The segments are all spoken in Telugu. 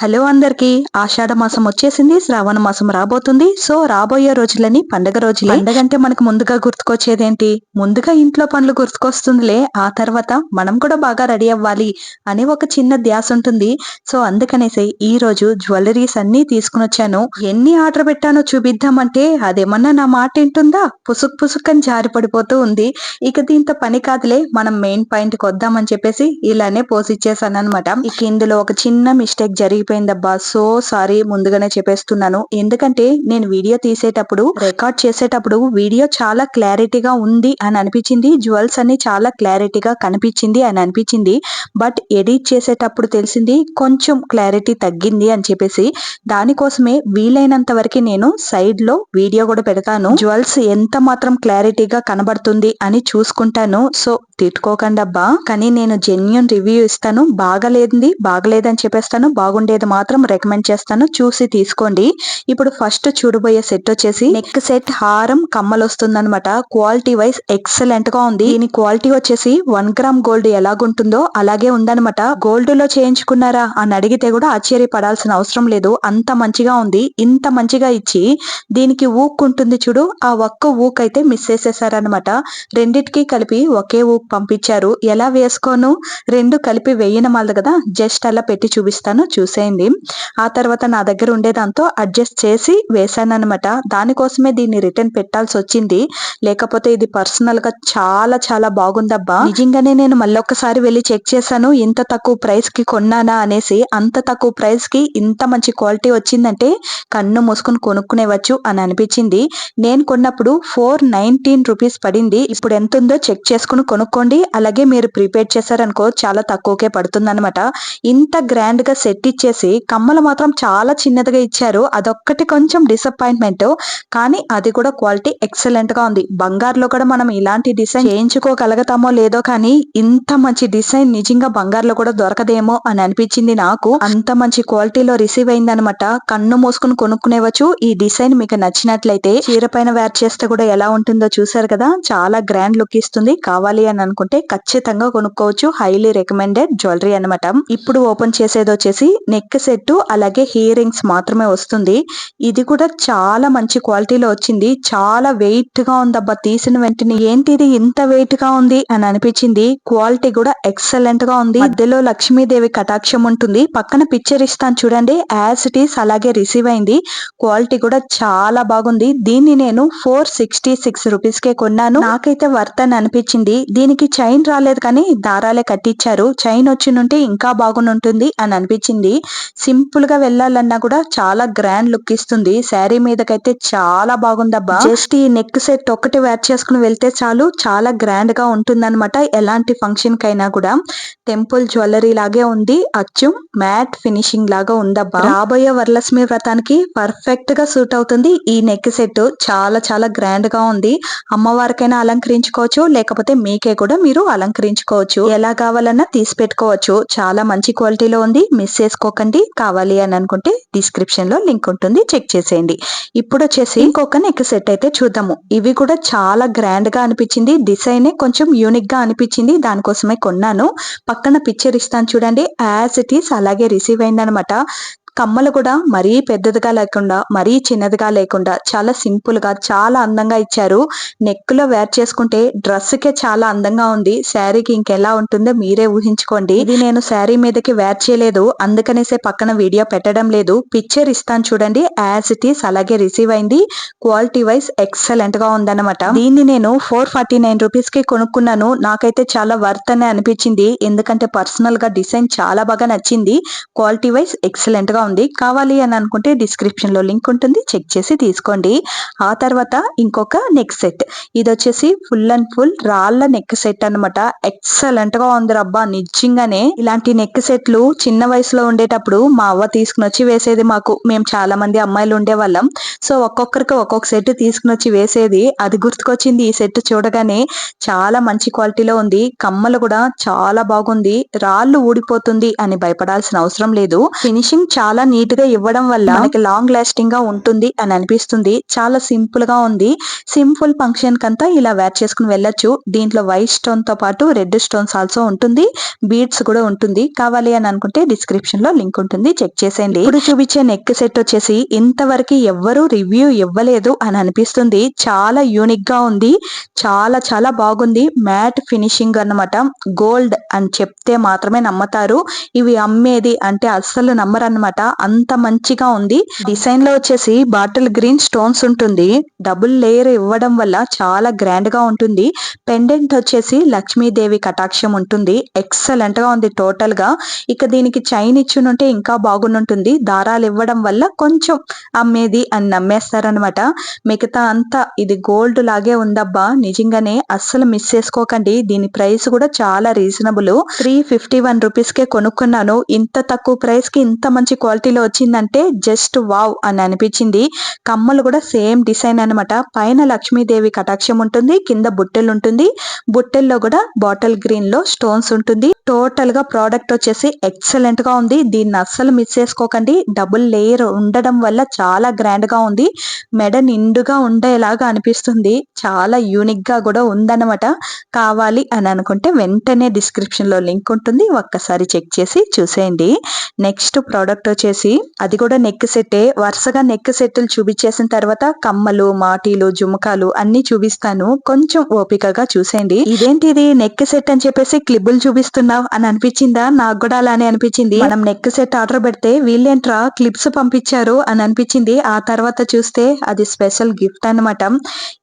హలో అందరికి ఆషాఢ మాసం వచ్చేసింది, శ్రావణ మాసం రాబోతుంది. సో రాబోయే రోజులని పండగ రోజులే. పండగ అంటే మనకు ముందుగా గుర్తుకొచ్చేదేంటి? ముందుగా ఇంట్లో పనులు గుర్తుకొస్తుందిలే, ఆ తర్వాత మనం కూడా బాగా రెడీ అవ్వాలి అని ఒక చిన్న ధ్యాస ఉంటుంది. సో అందుకనేసి ఈ రోజు జ్యువెలరీస్ అన్ని తీసుకుని వచ్చాను. ఎన్ని ఆర్డర్ పెట్టానో చూపిద్దామంటే అదేమన్నా నా మాట వింటుందా? పుసుక్ పుసుక్ అని జారి పడిపోతూ ఉంది. ఇక దీంతో పని కాదులే, మనం మెయిన్ పాయింట్ కి వద్దామని చెప్పేసి ఇలానే పోస్ ఇచ్చేసాను అనమాట. ఇక ఇందులో ఒక చిన్న మిస్టేక్ జరిగిపోయిందబ్బా, సో సారీ ముందుగానే చెప్పేస్తున్నాను. ఎందుకంటే నేను వీడియో తీసేటప్పుడు, రికార్డ్ చేసేటప్పుడు వీడియో చాలా క్లారిటీగా ఉంది అని అనిపించింది, జ్యువెల్స్ అన్ని చాలా క్లారిటీగా కనిపించింది అని అనిపించింది. బట్ ఎడిట్ చేసేటప్పుడు తెలిసింది కొంచెం క్లారిటీ తగ్గింది అని చెప్పేసి, దానికోసమే వీలైనంత వరకు నేను సైడ్ లో వీడియో కూడా పెడతాను. జ్యువెల్స్ ఎంత మాత్రం క్లారిటీగా కనబడుతుంది అని చూసుకుంటాను. సో తిట్టుకోకండి అబ్బా, కానీ నేను జెన్యూన్ రివ్యూ ఇస్తాను. బాగలేదని చెప్పేస్తాను, బాగుండేది మాత్రం రికమెండ్ చేస్తాను, చూసి తీసుకోండి. ఇప్పుడు ఫస్ట్ చూడబోయే సెట్ వచ్చేసి నెక్ సెట్, హారం, కమ్మలు వస్తుందన్నమాట. క్వాలిటీ వైజ్ ఎక్సలెంట్ గా ఉంది. దీని క్వాలిటీ వచ్చేసి 1 గ్రామ్ గోల్డ్ ఎలాగుంటుందో అలాగే ఉందన్నమాట. గోల్డ్ లో చేయించుకున్నారా అని అడిగితే కూడా ఆశ్చర్యపడాల్సిన అవసరం లేదు, అంత మంచిగా ఉంది. ఇంత మంచిగా ఇచ్చి దీనికి ఊక్ ఉంటుంది చూడు, ఆ ఒక్క ఊక్ అయితే మిస్ చేసేసారనమాట. రెండిటికి కలిపి ఒకే ఊక్ పంపించారు. ఎలా వేసుకోను, రెండు కలిపి వేయనమాలదు కదా, జస్ట్ అలా పెట్టి చూపిస్తాను, చూసేయండి. ఆ తర్వాత నా దగ్గర ఉండేదాంతో అడ్జస్ట్ చేసి వేసాను అనమాట. దానికోసమే దీన్ని రిటర్న్ పెట్టాల్సి వచ్చింది, లేకపోతే ఇది పర్సనల్ గా చాలా చాలా బాగుందబ్బా. నిజంగానే నేను మళ్ళొక్కసారి వెళ్ళి చెక్ చేశాను, ఇంత తక్కువ ప్రైస్ కి కొన్నానా అనేసి. అంత తక్కువ ప్రైస్ కి ఇంత మంచి క్వాలిటీ వచ్చిందంటే కన్ను మూసుకుని కొనుక్కునేవచ్చు అని అనిపించింది. నేను కొన్నప్పుడు 419 రూపీస్ పడింది. ఇప్పుడు ఎంత ఉందో చెక్ చేసుకుని కొనుక్కోండి. అలాగే మీరు ప్రీపేడ్ చేశారనుకో చాలా తక్కువకే పడుతుంది అనమాట. ఇంత గ్రాండ్ గా సెట్ ఇచ్చేసి కమ్మలు మాత్రం చాలా చిన్నదిగా ఇచ్చారు, అదొక్కటి కొంచెం డిసప్పాయింట్మెంట్. కానీ అది కూడా క్వాలిటీ ఎక్సలెంట్ గా ఉంది. బంగారులో కూడా మనం ఇలాంటి డిజైన్ చేయించుకోగలుగుతామో లేదో, కానీ ఇంత మంచి డిజైన్ నిజంగా బంగారులో కూడా దొరకదేమో అని అనిపించింది నాకు. అంత మంచి క్వాలిటీలో రిసీవ్ అయిందనమాట. కన్ను మూసుకుని కొనుక్కునేవచ్చు. ఈ డిజైన్ మీకు నచ్చినట్లయితే చీర పైన వేర్ చేస్తే కూడా ఎలా ఉంటుందో చూసారు కదా, చాలా గ్రాండ్ లుక్ ఇస్తుంది. కావాలి అని అనుకుంటే ఖచ్చితంగా కొనుక్కోవచ్చు. హైలీ రికమెండెడ్ జ్యువెలరీ అనమాట. ఇప్పుడు ఓపెన్ చేసేది వచ్చేసి నెక్ సెట్, అలాగే ఇయర్ రింగ్స్ మాత్రమే వస్తుంది. ఇది కూడా చాలా మంచి క్వాలిటీలో వచ్చింది. చాలా వెయిట్ గా ఉందబ్బా, తీసిన వెంటనే ఏంటిది ఇంత వెయిట్ గా ఉంది అని అనిపించింది. క్వాలిటీ కూడా ఎక్సలెంట్ గా ఉంది. మధ్యలో లక్ష్మీదేవి కటాక్షం ఉంటుంది. పక్కన పిక్చర్ ఇస్తాను చూడండి, యాజ్ ఇట్ ఈస్ అలాగే రిసీవ్ అయింది. క్వాలిటీ కూడా చాలా బాగుంది. దీన్ని నేను 466 రూపీస్ కే కొన్నాను. నాకైతే వర్త్ అని అనిపించింది. దీనికి చైన్ రాలేదు కానీ దారాలే కట్టించారు. చైన్ వచ్చినుంటే ఇంకా బాగుంటుంది అని అనిపించింది. సింపుల్ గా వెళ్ళాలన్నా కూడా చాలా గ్రాండ్ లుక్ ఇస్తుంది. శారీ మీదకైతే చాలా బాగుందబ్బా. జస్ట్ ఈ నెక్ సెట్ ఒక్కటి వేర్ చేసుకుని వెళ్తే చాలు, చాలా గ్రాండ్ గా ఉంటుంది అనమాట. ఎలాంటి ఫంక్షన్ కైనా కూడా టెంపుల్ జ్యువెలరీ లాగే ఉంది. అచ్చం మ్యాట్ ఫినిషింగ్ లాగా ఉందబ్బా. రాబోయే వరలక్ష్మి వ్రతానికి పర్ఫెక్ట్ గా సూట్ అవుతుంది ఈ నెక్ సెట్. చాలా చాలా గ్రాండ్ గా ఉంది. అమ్మవారికైనా అలంకరించుకోవచ్చు, లేకపోతే మీకే కూడా మీరు అలంకరించుకోవచ్చు. ఎలా కావాలన్నా తీసి పెట్టుకోవచ్చు. చాలా మంచి క్వాలిటీలో ఉంది, మిస్ చేసుకోకండి. కావాలి అని అనుకుంటే డిస్క్రిప్షన్ లో లింక్ ఉంటుంది, చెక్ చేసేయండి. ఇప్పుడు వచ్చేసి ఇంకొక నెక్ సెట్ అయితే చూద్దాము. ఇవి కూడా చాలా గ్రాండ్ గా అనిపించింది. డిజైన్ కొంచెం యూనిక్ గా అనిపించింది, దానికోసమే కొన్నాను. పక్కన పిక్చర్ ఇస్తాను చూడండి, యాజ్ ఇట్ ఈస్ అలాగే రిసీవ్ అయిందనమాట. కమ్మలు కూడా మరీ పెద్దదిగా లేకుండా మరీ చిన్నదిగా లేకుండా చాలా సింపుల్ గా చాలా అందంగా ఇచ్చారు. నెక్ లో వేర్ చేసుకుంటే డ్రెస్ కే చాలా అందంగా ఉంది. శారీకి ఇంకెలా ఉంటుందో మీరే ఊహించుకోండి. ఇది నేను శారీ మీదకి వేర్ చేయలేదు, అందుకనేసే పక్కన వీడియో పెట్టడం లేదు. పిక్చర్ ఇస్తాను చూడండి, యాజ్ ఇట్ ఈస్ అలాగే రిసీవ్ అయింది. క్వాలిటీ వైజ్ ఎక్సలెంట్ గా ఉందన్నమాట. దీన్ని నేను 449 రూపీస్ కి కొనుక్కున్నాను. నాకైతే చాలా వర్త్ అనే అనిపించింది, ఎందుకంటే పర్సనల్ గా డిజైన్ చాలా బాగా నచ్చింది. క్వాలిటీ వైజ్ ఎక్సలెంట్ గా ఉంది. కావాలి అని అనుకుంటే డిస్క్రిప్షన్ లో లింక్ ఉంటుంది, చెక్ చేసి తీసుకోండి. ఆ తర్వాత ఇంకొక నెక్ సెట్, ఇది వచ్చేసి ఫుల్ అండ్ ఫుల్ రాళ్ల నెక్ సెట్ అనమాట. ఎక్సలెంట్ గా ఉంది రబ్బా. నిజంగానే ఇలాంటి నెక్ సెట్లు చిన్న వయసులో ఉండేటప్పుడు మా అవ్వ తీసుకుని వచ్చి వేసేది మాకు. మేము చాలా మంది అమ్మాయిలు ఉండేవాళ్ళం. సో ఒక్కొక్కరికి ఒక్కొక్క సెట్ తీసుకుని వచ్చి వేసేది. అది గుర్తుకొచ్చింది ఈ సెట్ చూడగానే. చాలా మంచి క్వాలిటీలో ఉంది. కమ్మలు కూడా చాలా బాగుంది. రాళ్ళు ఊడిపోతుంది అని భయపడాల్సిన అవసరం లేదు. ఫినిషింగ్ చాలా చాలా నీట్ గా ఇవ్వడం వల్ల మనకి లాంగ్ లాస్టింగ్ గా ఉంటుంది అని అనిపిస్తుంది. చాలా సింపుల్ గా ఉంది. సింపుల్ ఫంక్షన్ కంతా ఇలా వేర్ చేసుకుని వెళ్ళొచ్చు. దీంట్లో వైట్ స్టోన్ తో పాటు రెడ్ స్టోన్స్ ఆల్సో ఉంటుంది, బీడ్స్ కూడా ఉంటుంది. కావాలి అని అనుకుంటే డిస్క్రిప్షన్ లో లింక్ ఉంటుంది, చెక్ చేసేయండి. ఇప్పుడు చూపించే నెక్ సెట్ వచ్చేసి ఇంతవరకు ఎవ్వరూ రివ్యూ ఇవ్వలేదు అని అనిపిస్తుంది. చాలా యూనిక్ గా ఉంది, చాలా చాలా బాగుంది. మ్యాట్ ఫినిషింగ్ అన్నమాట. గోల్డ్ అని చెప్తే మాత్రమే నమ్మతారు, ఇవి అమ్మేది అంటే అస్సలు నమ్మరు అన్నమాట. అంత మంచిగా ఉంది. డిజైన్ లో వచ్చేసి బాటిల్ గ్రీన్ స్టోన్స్ ఉంటుంది. డబుల్ లేయర్ ఇవ్వడం వల్ల చాలా గ్రాండ్ గా ఉంటుంది. పెండెంట్ వచ్చేసి లక్ష్మీదేవి కటాక్షం ఉంటుంది. ఎక్సలెంట్ గా ఉంది టోటల్ గా. ఇక దీనికి చైన్ ఇచ్చునుంటే ఇంకా బాగుంటుంది. దారాలు ఇవ్వడం వల్ల కొంచెం అమ్మేది అని నమ్మేస్తారనమాట. మిగతా అంతా ఇది గోల్డ్ లాగే ఉందబ్బా. నిజంగానే అస్సలు మిస్ చేసుకోకండి. దీని ప్రైస్ కూడా చాలా రీజనబుల్. 351 రూపీస్ కే కొనుక్కున్నాను. ఇంత తక్కువ ప్రైస్ కి ఇంత మంచి క్వాలిటీలో వచ్చిందంటే జస్ట్ వావ్ అని అనిపించింది. కమ్మలు కూడా సేమ్ డిజైన్ అనమాట. పైన లక్ష్మీదేవి కటాక్షం ఉంటుంది, కింద బుట్టెలు ఉంటుంది. బుట్టెల్లో కూడా బాటిల్ గ్రీన్ లో స్టోన్స్ ఉంటుంది. టోటల్ గా ప్రోడక్ట్ వచ్చేసి ఎక్సలెంట్ గా ఉంది. దీన్ని అస్సలు మిస్ చేసుకోకండి. డబుల్ లేయర్ ఉండడం వల్ల చాలా గ్రాండ్ గా ఉంది. మెడ నిండుగా ఉండేలాగా అనిపిస్తుంది. చాలా యూనిక్ గా కూడా ఉందన్నమాట. కావాలి అని అనుకుంటే వెంటనే డిస్క్రిప్షన్ లో లింక్ ఉంటుంది, ఒక్కసారి చెక్ చేసి చూసేయండి. నెక్స్ట్ ప్రోడక్ట్ వచ్చేసి అది కూడా నెక్ సెట్టే. వరుసగా నెక్ సెట్లు చూపించేసిన తర్వాత కమ్మలు, మాటీలు, జుమకాలు అన్ని చూపిస్తాను. కొంచెం ఓపికగా చూసేయండి. ఇదేంటిది నెక్ సెట్ అని చెప్పేసి క్లిబ్బులు చూపిస్తున్నావు అని అనిపించిందా? నాకు కూడా అలానే అనిపించింది. మనం నెక్ సెట్ ఆర్డర్ పెడితే వీళ్ళేంట్రా క్లిప్స్ పంపించారు అని అనిపించింది. ఆ తర్వాత చూస్తే అది స్పెషల్ గిఫ్ట్ అన్నమాట.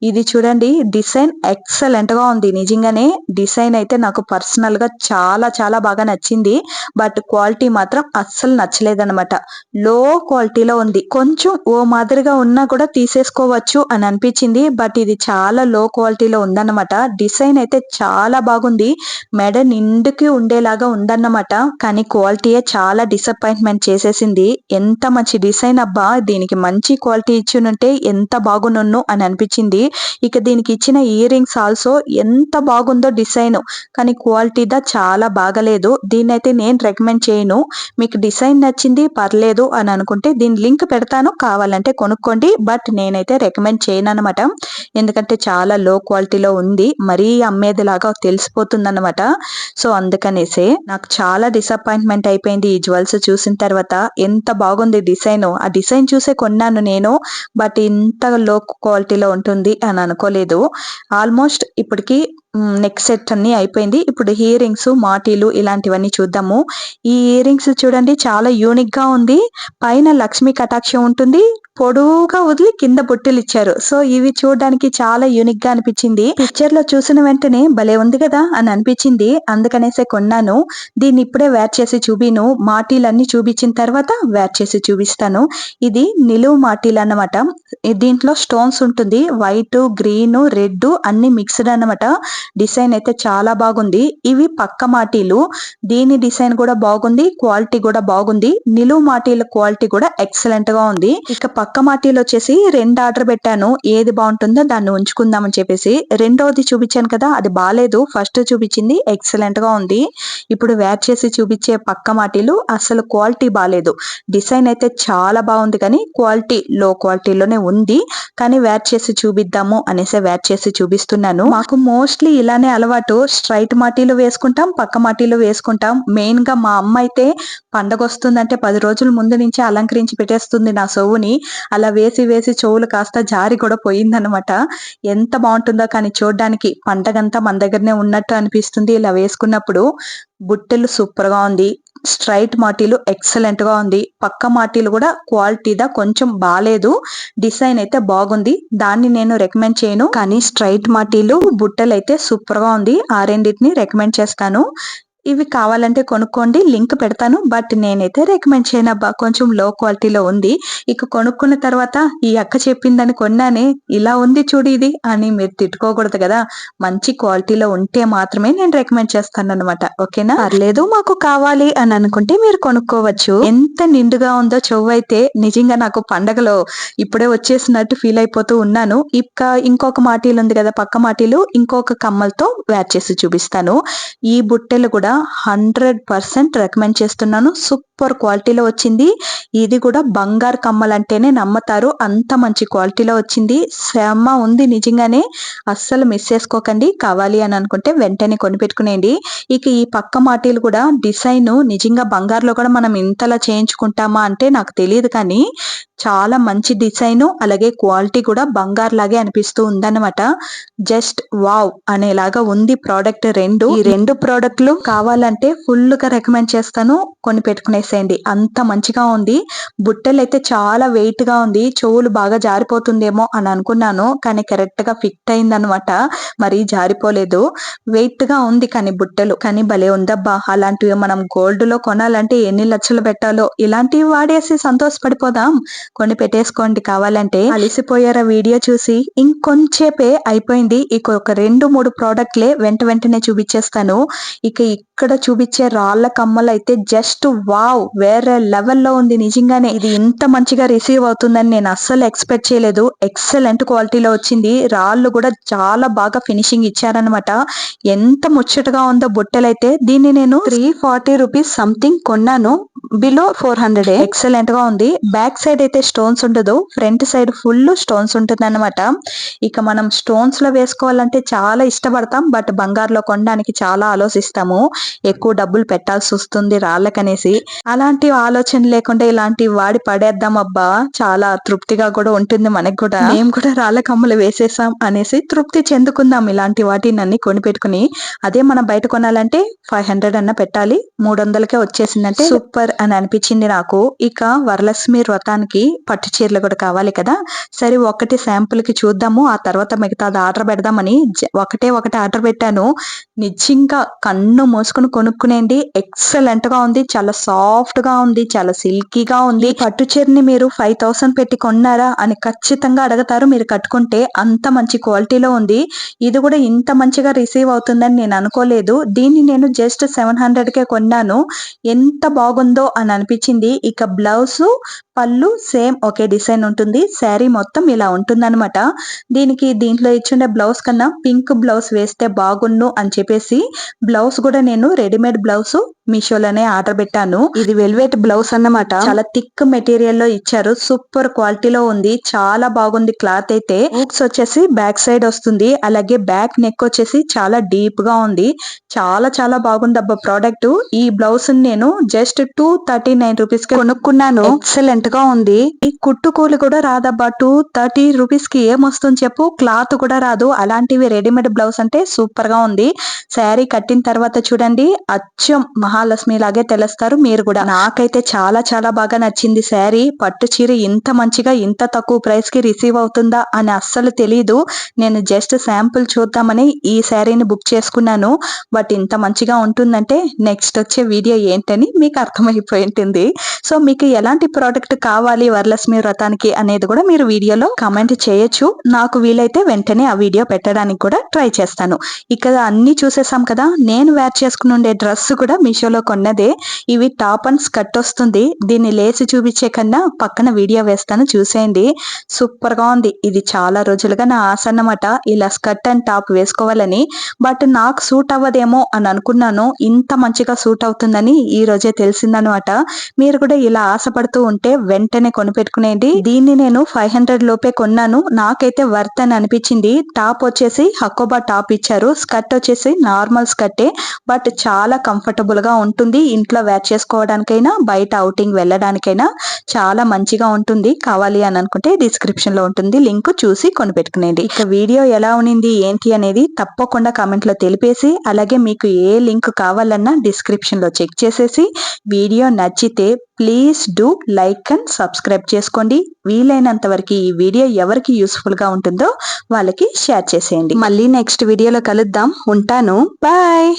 ఇది చూడండి, డిజైన్ ఎక్సలెంట్ గా ఉంది. నిజంగానే డిజైన్ అయితే నాకు పర్సనల్ గా చాలా చాలా బాగా నచ్చింది. బట్ క్వాలిటీ మాత్రం అస్సలు నచ్చలేదన్నమాట. లో క్వాలిటీలో ఉంది. కొంచెం ఓ మాదిరిగా ఉన్నా కూడా తీసేసుకోవచ్చు అని అనిపించింది. బట్ ఇది చాలా లో క్వాలిటీలో ఉందన్నమాట. డిజైన్ అయితే చాలా బాగుంది. మెడ నిండుకి ఉండేలాగా ఉందన్నమాట. కానీ క్వాలిటీయే చాలా డిసప్పాయింట్మెంట్ చేసేసింది. ఎంత మంచి డిజైన్ అబ్బా, దీనికి మంచి క్వాలిటీ ఇచ్చినుంటే ఎంత బాగునున్ను అని అనిపించింది. ఇక దీనికి ఇచ్చిన ఇయర్ రింగ్స్ ఆల్సో ఎంత బాగుందో డిజైన్, కానీ క్వాలిటీ దా చాలా బాగలేదు. దీన్ని అయితే నేను రికమెండ్ చేయను. మీకు డిజైన్ నచ్చింది పర్లేదు అని అనుకుంటే దీని లింక్ పెడతాను, కావాలంటే కొనుక్కోండి. బట్ నేనైతే రికమెండ్ చేయను అనమాట. ఎందుకంటే చాలా లో క్వాలిటీలో ఉంది, మరీ అమ్మేదిలాగా తెలిసిపోతుంది అనమాట. సో అందుకనేసే నాకు చాలా డిసప్పాయింట్మెంట్ అయిపోయింది ఈ జ్యువెల్స్ చూసిన తర్వాత. ఎంత బాగుంది డిజైన్, ఆ డిజైన్ చూసే కొన్నాను నేను. బట్ ఇంత లో క్వాలిటీలో ఉంటుంది అని అనుకోలేదు. ఆల్మోస్ట్ ఇప్పటికి నెక్ సెట్ అన్ని అయిపోయింది. ఇప్పుడు ఇయర్ రింగ్స్, మాటీలు ఇలాంటివన్నీ చూద్దాము. ఈ ఇయర్ రింగ్స్ చూడండి, చాలా యూనిక్ గా ఉంది. పైన లక్ష్మీ కటాక్షం ఉంటుంది, పొడువుగా వదిలి కింద బొట్టెలు ఇచ్చారు. సో ఇవి చూడడానికి చాలా యూనిక్ గా అనిపించింది. పిక్చర్ లో చూసిన వెంటనే భలే ఉంది కదా అని అనిపించింది. అందుకనేసే కొన్నాను. దీన్ని ఇప్పుడే వేర్ చేసి చూపిను. మాటీలన్నీ చూపించిన తర్వాత వేర్ చేసి చూపిస్తాను. ఇది నిలువు మాటీలు అన్నమాట. దీంట్లో స్టోన్స్ ఉంటుంది, వైట్, గ్రీన్, రెడ్ అన్ని మిక్స్డ్ అన్నమాట. డిజైన్ అయితే చాలా బాగుంది. ఇవి పక్క మాటీలు. దీని డిజైన్ కూడా బాగుంది, క్వాలిటీ కూడా బాగుంది. నిలువు మాటీల క్వాలిటీ కూడా ఎక్సలెంట్ గా ఉంది. ఇక పక్క మాటీలు వచ్చేసి 2 ఆర్డర్ పెట్టాను. ఏది బాగుంటుందో దాన్ని ఉంచుకుందామని చెప్పేసి. రెండోది చూపించాను కదా, అది బాగాలేదు. ఫస్ట్ చూపించింది ఎక్సలెంట్ గా ఉంది. ఇప్పుడు వేర్ చేసి చూపించే పక్క మాటీలు అసలు క్వాలిటీ బాగాలేదు. డిజైన్ అయితే చాలా బాగుంది, కానీ క్వాలిటీ లో క్వాలిటీలోనే ఉంది. కానీ వేర్ చేసి చూపిద్దాము అనేసి వేర్ చేసి చూపిస్తున్నాను. మాకు మోస్ట్లీ ఇలానే అలవాటు. స్ట్రైట్ మాటీలు వేసుకుంటాం, పక్క మాటీలు వేసుకుంటాం. మెయిన్ గా మా అమ్మ అయితే పండగ వస్తుందంటే 10 రోజుల ముందు నుంచే అలంకరించి పెట్టేస్తుంది నా చెవుని. అలా వేసి వేసి చెవులు కాస్త జారి కూడా పోయిందనమాట. ఎంత బాగుంటుందో కానీ చూడడానికి పండగంతా మన దగ్గరనే ఉన్నట్టు అనిపిస్తుంది ఇలా వేసుకున్నప్పుడు. బుట్టెలు సూపర్ గా ఉంది. స్ట్రైట్ మాటీలు ఎక్సలెంట్ గా ఉంది. పక్క మాటీలు కూడా క్వాలిటీదా కొంచెం బాలేదు. డిజైన్ అయితే బాగుంది, దాన్ని నేను రికమెండ్ చేయను. కానీ స్ట్రైట్ మాటీలు, బుట్టెలు అయితే సూపర్ గా ఉంది. ఆ రెండింటిని రికమెండ్ చేస్తాను. ఇవి కావాలంటే కొనుక్కోండి, లింక్ పెడతాను. బట్ నేనైతే రికమెండ్ చేయను అబ్బా, కొంచెం లో క్వాలిటీలో ఉంది. ఇక కొనుక్కున్న తర్వాత ఈ అక్క చెప్పిందని కొన్నానే, ఇలా ఉంది చూడు ఇది అని మీరు తిట్టుకోకూడదు కదా. మంచి క్వాలిటీలో ఉంటే మాత్రమే నేను రికమెండ్ చేస్తాను అనమాట. ఓకేనా? పర్లేదు, మాకు కావాలి అని అనుకుంటే మీరు కొనుక్కోవచ్చు. ఎంత నిండుగా ఉందో చెవు అయితే. నిజంగా నాకు పండగలో ఇప్పుడే వచ్చేసినట్టు ఫీల్ అయిపోతూ ఉన్నాను. ఇక ఇంకొక మాటీలు ఉంది కదా, పక్క మాటీలు, ఇంకొక కమ్మలతో వేర్ చేసి చూపిస్తాను. ఈ బుట్టెలు కూడా 100% రికమెండ్ చేస్తున్నాను. సూపర్ క్వాలిటీలో వచ్చింది. ఇది కూడా బంగారు కమ్మలు అంటేనే నమ్మతారు, అంత మంచి క్వాలిటీలో వచ్చింది. శ్రమ ఉంది నిజంగానే, అస్సలు మిస్ చేసుకోకండి. కావాలి అని అనుకుంటే వెంటనే కొనిపెట్టుకునేయండి. ఇక ఈ పక్క మాటీలు కూడా డిజైన్ నిజంగా బంగారులో కూడా మనం ఇంతలా చేయించుకుంటామా అంటే నాకు తెలియదు, కానీ చాలా మంచి డిజైన్ అలాగే క్వాలిటీ కూడా బంగారు లాగే అనిపిస్తూ ఉందన్నమాట. జస్ట్ వావ్ అనేలాగా ఉంది ప్రోడక్ట్ రెండు. ఈ రెండు ప్రోడక్ట్లు కావాలంటే ఫుల్ గా రికమెండ్ చేస్తాను, కొని పెట్టుకునేసేయండి, అంత మంచిగా ఉంది. బుట్టలు అయితే చాలా వెయిట్ గా ఉంది, చెవులు బాగా జారిపోతుందేమో అని అనుకున్నాను, కానీ కరెక్ట్ గా ఫిట్ అయిందనమాట, మరి జారిపోలేదు. వెయిట్ గా ఉంది కానీ బుట్టలు, కానీ భలే ఉందబ్బా. అలాంటివి మనం గోల్డ్ లో కొనాలంటే ఎన్ని లక్షలు పెట్టాలో, ఇలాంటివి వాడేసి సంతోషపడిపోదాం. కొని పెట్టేసుకోండి కావాలంటే. అలిసిపోయారా వీడియో చూసి? ఇంకొంచేపే అయిపోయింది. ఇక ఒక 2-3 ప్రోడక్ట్లే వెంటనే చూపించేస్తాను. ఇక ఇక్కడ చూపించే రాళ్ల కమ్మలు అయితే జస్ట్ వావ్, వేరే లెవెల్లో ఉంది నిజంగానే. ఇది ఇంత మంచిగా రిసీవ్ అవుతుందని నేను అస్సలు ఎక్స్పెక్ట్ చేయలేదు. ఎక్సలెంట్ క్వాలిటీలో వచ్చింది. రాళ్ళు కూడా చాలా బాగా ఫినిషింగ్ ఇచ్చారనమాట. ఎంత ముచ్చటగా ఉందో బుట్టలైతే. దీన్ని నేను 340 రూపీస్ సంథింగ్ కొన్నాను, బిలో 400. ఎక్సలెంట్ గా ఉంది. బ్యాక్ సైడ్ అయితే స్టోన్స్ ఉండదు, ఫ్రంట్ సైడ్ ఫుల్ స్టోన్స్ ఉంటుంది అనమాట. ఇక మనం స్టోన్స్ లో వేసుకోవాలంటే చాలా ఇష్టపడతాం, బట్ బంగారులో కొనడానికి చాలా ఆలోచిస్తాము, ఎక్కువ డబ్బులు పెట్టాల్సి వస్తుంది రాళ్ళకనేసి. అలాంటి ఆలోచన లేకుండా ఇలాంటివి వాడి పడేద్దాం అబ్బా, చాలా తృప్తిగా కూడా ఉంటుంది మనకు కూడా. మేము కూడా రాళ్ళ కమ్మలు వేసేసాం అనేసి తృప్తి చెందుకుందాం ఇలాంటి వాటిని అన్ని కొనిపెట్టుకుని. అదే మనం బయట కొనాలంటే 500 అన్న పెట్టాలి, 300కే వచ్చేసిందంటే సూపర్ అని అనిపించింది నాకు. ఇక వరలక్ష్మి వ్రతానికి పట్టు చీరలు కూడా కావాలి కదా, సరే ఒకటి శాంపుల్ కి చూద్దాము, ఆ తర్వాత మిగతాది ఆర్డర్ పెడదామని ఒకటి ఆర్డర్ పెట్టాను. నిజంగా కన్ను మూసుకుని కొనుక్కునేది. ఎక్సలెంట్ గా ఉంది, చాలా సాఫ్ట్ గా ఉంది, చాలా సిల్కీగా ఉంది. పట్టు చీరని మీరు 5000 పెట్టి కొన్నారా అని ఖచ్చితంగా అడుగుతారు మీరు కట్టుకుంటే, అంత మంచి క్వాలిటీలో ఉంది. ఇది కూడా ఇంత మంచిగా రిసీవ్ అవుతుందని నేను అనుకోలేదు. దీన్ని నేను జస్ట్ 700కే కొన్నాను. ఎంత బాగుందో అని అనిపించింది. ఇక బ్లౌజ్ పళ్ళు సేమ్ ఒకే డిజైన్ ఉంటుంది, శారీ మొత్తం ఇలా ఉంటుందన్నమాట. దీంట్లో ఇచ్చిన బ్లౌజ్ కన్నా పింక్ బ్లౌజ్ వేస్తే బాగున్ను అని చెప్పేసి బ్లౌజ్ కూడా నేను రెడీమేడ్ బ్లౌజ్ మీషోలోనే ఆర్డర్ పెట్టాను. ఇది వెల్వెట్ బ్లౌజ్ అన్నమాట, చాలా థిక్ మెటీరియల్ లో ఇచ్చారు, సూపర్ క్వాలిటీలో ఉంది, చాలా బాగుంది క్లాత్ అయితే. హుక్స్ వచ్చేసి బ్యాక్ సైడ్ వస్తుంది, అలాగే బ్యాక్ నెక్ వచ్చేసి చాలా డీప్ గా ఉంది, చాలా బాగుంది అబ్బా ప్రోడక్ట్. ఈ బ్లౌజ్ నేను జస్ట్ 239 రూపీస్ కి కొనుక్కున్నాను. ఎక్సలెంట్ గా ఉంది. ఈ కుట్టు కూలి కూడా రాదబ్బా, 230 రూపీస్ కి ఏమొస్తుంది చెప్పు, క్లాత్ కూడా రాదు. అలాంటివి రెడీమేడ్ బ్లౌజ్ అంటే సూపర్ గా ఉంది. శారీ కట్టిన తర్వాత చూడండి, అచ్చం మహాలక్ష్మి లాగే తెలుస్తారు మీరు కూడా. నాకైతే చాలా బాగా నచ్చింది శారీ. పట్టు చీర ఇంత మంచిగా ఇంత తక్కువ ప్రైస్ కి రిసీవ్ అవుతుందా అని అస్సలు తెలీదు. నేను జస్ట్ శాంపుల్ చూద్దామని ఈ శారీని బుక్ చేసుకున్నాను, బట్ ఇంత మంచిగా ఉంటుందంటే నెక్స్ట్ వచ్చే వీడియో ఏంటని మీకు అర్థమైపోయి ఉంటుంది. సో మీకు ఎలాంటి ప్రోడక్ట్ కావాలి వరలక్ష్మి వ్రతానికి అనేది కూడా మీరు వీడియోలో కామెంట్ చేయొచ్చు. నాకు వీలైతే వెంటనే ఆ వీడియో పెట్టడానికి కూడా ట్రై చేస్తాను. ఇక్కడ అన్ని చూసేసాం కదా. నేను వేర్ చేసుకుని ఉండే డ్రెస్ కూడా మీషోలో కొన్నదే. ఇవి టాప్ అండ్ స్కర్ట్ వస్తుంది. దీన్ని లేసి చూపించే కన్నా పక్కన వీడియో వేస్తాను, చూసేయండి. సూపర్ గా ఉంది. ఇది చాలా రోజులుగా నా ఆశ అన్నమాట, ఇలా స్కర్ట్ అండ్ టాప్ వేసుకోవాలని. బట్ నాకు సూట్ అవ్వదేమో అని అనుకున్నాను, ఇంత మంచిగా సూట్ అవుతుందని ఈ రోజే తెలిసిందనమాట. మీరు కూడా ఇలా ఆశపడుతూ ఉంటే వెంటనే కొనిపెట్టుకునేది. దీన్ని నేను 500 లోపే కొన్నాను, నాకైతే వర్త్ అని అనిపించింది. టాప్ వచ్చేసి హకోబా టాప్ ఇచ్చారు, స్కర్ట్ వచ్చేసి నార్మల్ స్కర్టే, బట్ చాలా కంఫర్టబుల్ గా ఉంటుంది. ఇంట్లో వేర్ చేసుకోవడానికైనా బయట అవుటింగ్ వెళ్ళడానికైనా చాలా మంచిగా ఉంటుంది. కావాలి అని అనుకుంటే డిస్క్రిప్షన్ లో ఉంటుంది, లింక్ చూసి కొనిపెట్టుకునేది. ఇక వీడియో ఎలా ఉనింది ఏంటి అనేది తప్పకుండా కామెంట్ లో తెలిపేసి, అలాగే మీకు ఏ లింక్ కావాలన్నా డిస్క్రిప్షన్ లో చెక్ చేసేసి, వీడియో నచ్చితే please do like and subscribe చేసుకోండి. వీలైనంత వరకు ఈ వీడియో ఎవరికి యూస్ఫుల్ గా ఉంటుందో వాళ్ళకి షేర్ చేసేయండి. మళ్ళీ నెక్స్ట్ వీడియోలో కలుద్దాం. ఉంటాను, బాయ్.